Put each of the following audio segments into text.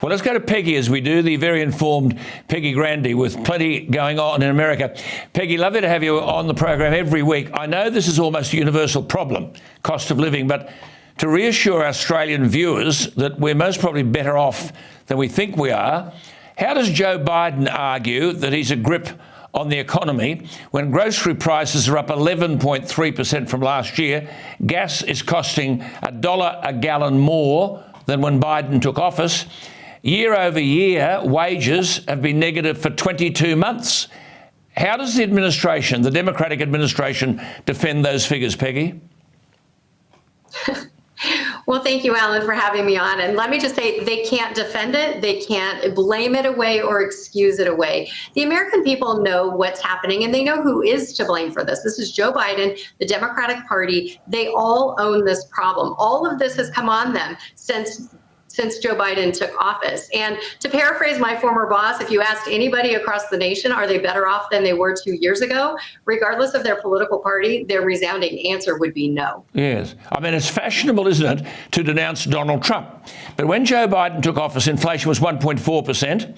Well, let's go to Peggy as we do, the very informed Peggy Grande with plenty going on in America. Peggy, lovely to have you on the program every week. I know this is almost a universal problem, cost of living, but to reassure Australian viewers that we're most probably better off than we think we are, how does Joe Biden argue that he's a grip on the economy when grocery prices are up 11.3% from last year, gas is costing $1 a gallon more than when Biden took office, year over year, wages have been negative for 22 months. How does the administration, the Democratic administration, defend those figures, Peggy? Well, thank you, Alan, for having me on. And let me just say, they can't defend it. They can't blame it away or excuse it away. The American people know what's happening, and they know who is to blame for this. This is Joe Biden, the Democratic Party. They all own this problem. All of this has come on them since Joe Biden took office. And to paraphrase my former boss, if you asked anybody across the nation, are they better off than they were 2 years ago, regardless of their political party, their resounding answer would be no. Yes. I mean, it's fashionable, isn't it, to denounce Donald Trump. But when Joe Biden took office, inflation was 1.4%.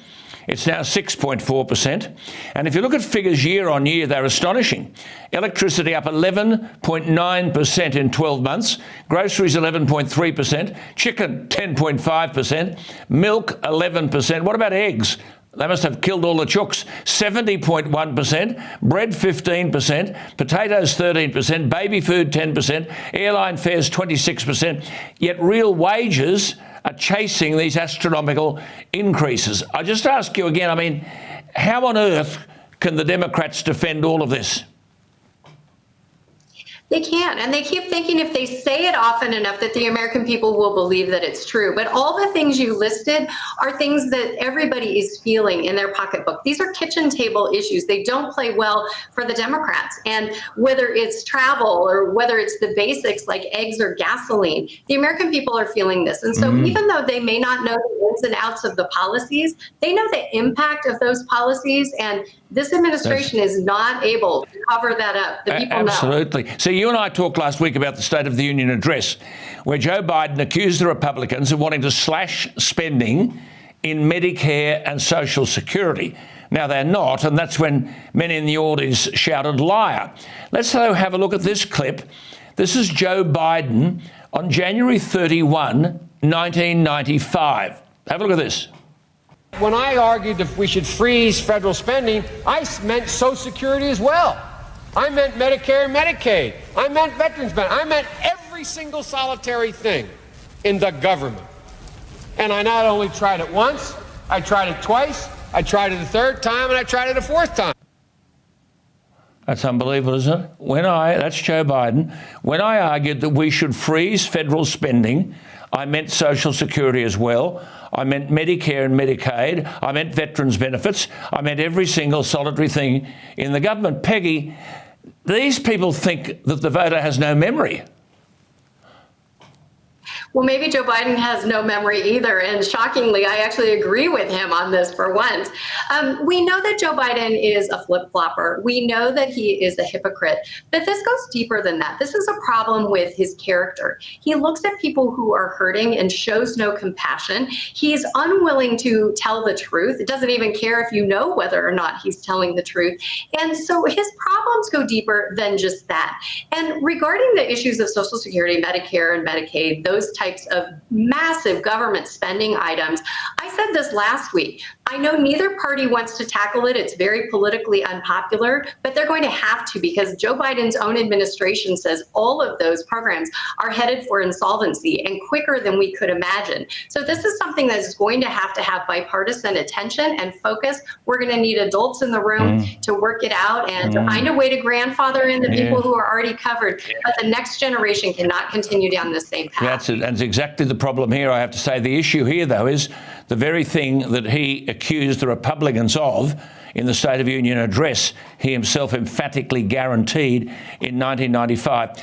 It's now 6.4%. And if you look at figures year on year, they're astonishing. Electricity up 11.9% in 12 months. Groceries 11.3%. Chicken 10.5%. Milk 11%. What about eggs? They must have killed all the chooks. 70.1%, bread 15%, potatoes 13%, baby food 10%, airline fares 26%, yet real wages are chasing these astronomical increases. I just ask you again, I mean, how on earth can the Democrats defend all of this? They can't, and they keep thinking if they say it often enough that the American people will believe that it's true. But all the things you listed are things that everybody is feeling in their pocketbook. These are kitchen table issues. They don't play well for the Democrats. And whether it's travel or whether it's the basics like eggs or gasoline, the American people are feeling this. And so even though they may not know the ins and outs of the policies, they know the impact of those policies. And this administration is not able to cover that up. The people know. Absolutely. So you and I talked last week about the State of the Union address, where Joe Biden accused the Republicans of wanting to slash spending in Medicare and Social Security. Now, they're not, and that's when many in the audience shouted liar. Let's though have a look at this clip. This is Joe Biden on January 31, 1995. Have a look at this. When I argued that we should freeze federal spending, I meant Social Security as well. I meant Medicare and Medicaid. I meant veterans benefits. I meant every single solitary thing in the government. And I not only tried it once, I tried it twice, I tried it a third time, and I tried it a fourth time. That's unbelievable, isn't it? That's Joe Biden. When I argued that we should freeze federal spending, I meant Social Security as well. I meant Medicare and Medicaid. I meant veterans benefits. I meant every single solitary thing in the government. Peggy, these people think that the voter has no memory. Well, maybe Joe Biden has no memory either. And shockingly, I actually agree with him on this for once. We know that Joe Biden is a flip-flopper. We know that he is a hypocrite. But this goes deeper than that. This is a problem with his character. He looks at people who are hurting and shows no compassion. He's unwilling to tell the truth. It doesn't even care if you know whether or not he's telling the truth. And so his problems go deeper than just that. And regarding the issues of Social Security, Medicare, and Medicaid, those types of massive government spending items. I said this last week. I know neither party wants to tackle it. It's very politically unpopular, but they're going to have to because Joe Biden's own administration says all of those programs are headed for insolvency and quicker than we could imagine. So this is something that is going to have bipartisan attention and focus. We're going to need adults in the room to work it out and to find a way to grandfather in the people who are already covered. But the next generation cannot continue down the same path. That's exactly the problem here, I have to say. The issue here, though, is the very thing that he accused the Republicans of in the State of the Union address, he himself emphatically guaranteed in 1995.